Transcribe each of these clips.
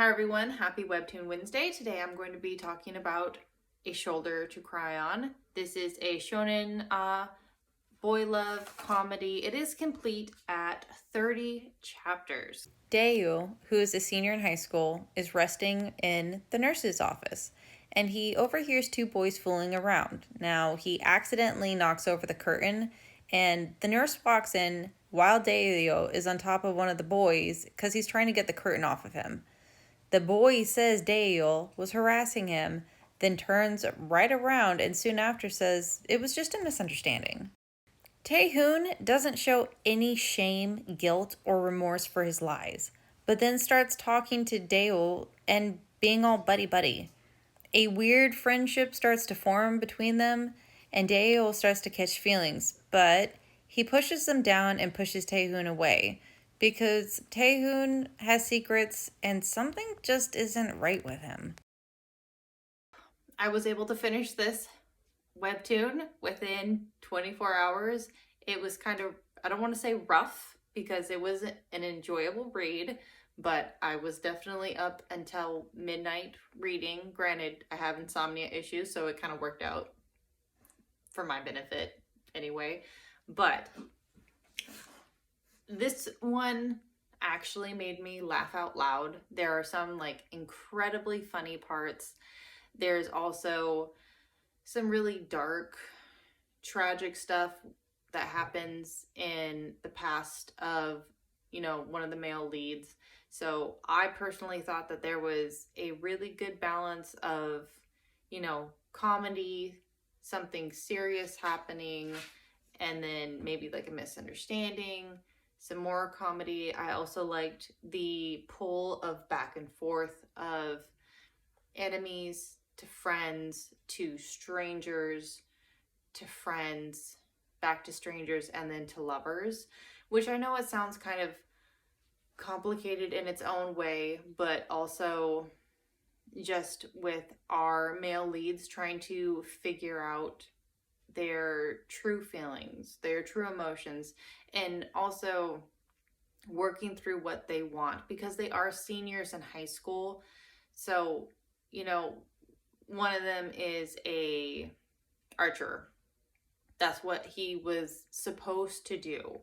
Hi everyone, happy Webtoon Wednesday. Today I'm going to be talking about A Shoulder to Cry On. This is a shonen boy love comedy. It is complete at 30 chapters. Dayu, who is a senior in high school, is resting in the nurse's office, and he overhears two boys fooling around. Now, he accidentally knocks over the curtain, and the nurse walks in while Dayu is on top of one of the boys because he's trying to get the curtain off of him. The boy says Dayu was harassing him, then turns right around and soon after says it was just a misunderstanding. Taehoon doesn't show any shame, guilt, or remorse for his lies, but then starts talking to Dayu and being all buddy-buddy. A weird friendship starts to form between them, and Dayu starts to catch feelings, but he pushes them down and pushes Taehoon away because Taehoon has secrets and something just isn't right with him. I was able to finish this webtoon within 24 hours. It was kind of, I don't want to say rough because it was an enjoyable read, but I was definitely up until midnight reading. Granted, I have insomnia issues, so it kind of worked out for my benefit anyway. But this one actually made me laugh out loud. There are some like incredibly funny parts. There's also some really dark, tragic stuff that happens in the past of, one of the male leads. So I personally thought that there was a really good balance of, comedy, something serious happening, and then maybe like a misunderstanding, some more comedy. I also liked the pull of back and forth of enemies to friends to strangers to friends back to strangers and then to lovers, which I know it sounds kind of complicated in its own way, but also just with our male leads trying to figure out their true feelings, their true emotions, and also working through what they want because they are seniors in high school. So, one of them is a archer. That's what he was supposed to do.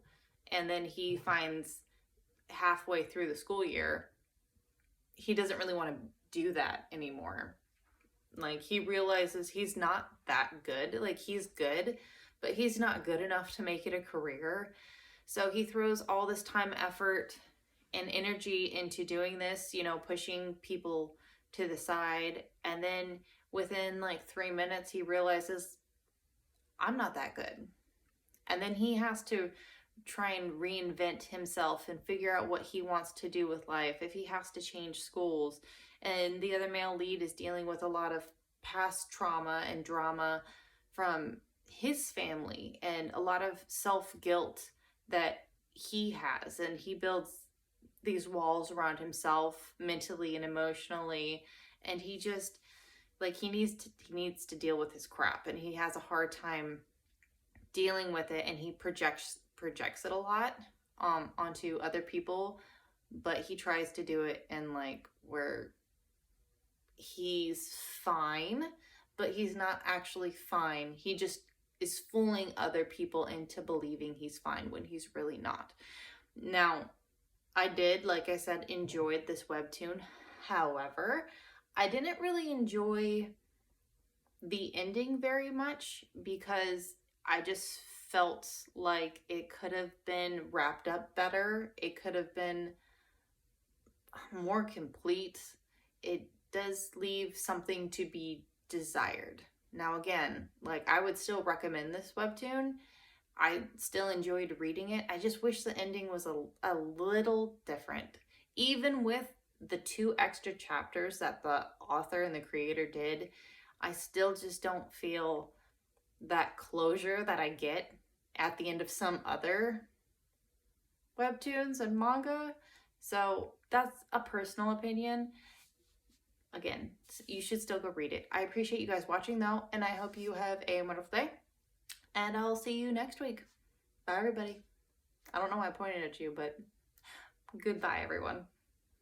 And then he finds halfway through the school year, he doesn't really want to do that anymore. Like, he realizes he's not that good. Like, he's good, but he's not good enough to make it a career. So he throws all this time, effort, and energy into doing this, pushing people to the side. And then within like 3 minutes, he realizes, I'm not that good. And then he has to try and reinvent himself and figure out what he wants to do with life, if he has to change schools. And the other male lead is dealing with a lot of past trauma and drama from his family and a lot of self-guilt that he has. And he builds these walls around himself mentally and emotionally. And he just, like, he needs to deal with his crap, and he has a hard time dealing with it, and he projects it a lot onto other people, but he tries to do it in like where he's fine, but he's not actually fine. He just is fooling other people into believing he's fine when he's really not. Now, I did, like I said, enjoyed this webtoon. However, I didn't really enjoy the ending very much because I just felt like it could have been wrapped up better. It could have been more complete. It does leave something to be desired. Now, again, like, I would still recommend this webtoon. I still enjoyed reading it. I just wish the ending was a little different. Even with the 2 extra chapters that the author and the creator did, I still just don't feel that closure that I get at the end of some other webtoons and manga. So that's a personal opinion. Again, you should still go read it. I appreciate you guys watching though, and I hope you have a wonderful day, and I'll see you next week. Bye everybody. I don't know why I pointed at you, but goodbye everyone.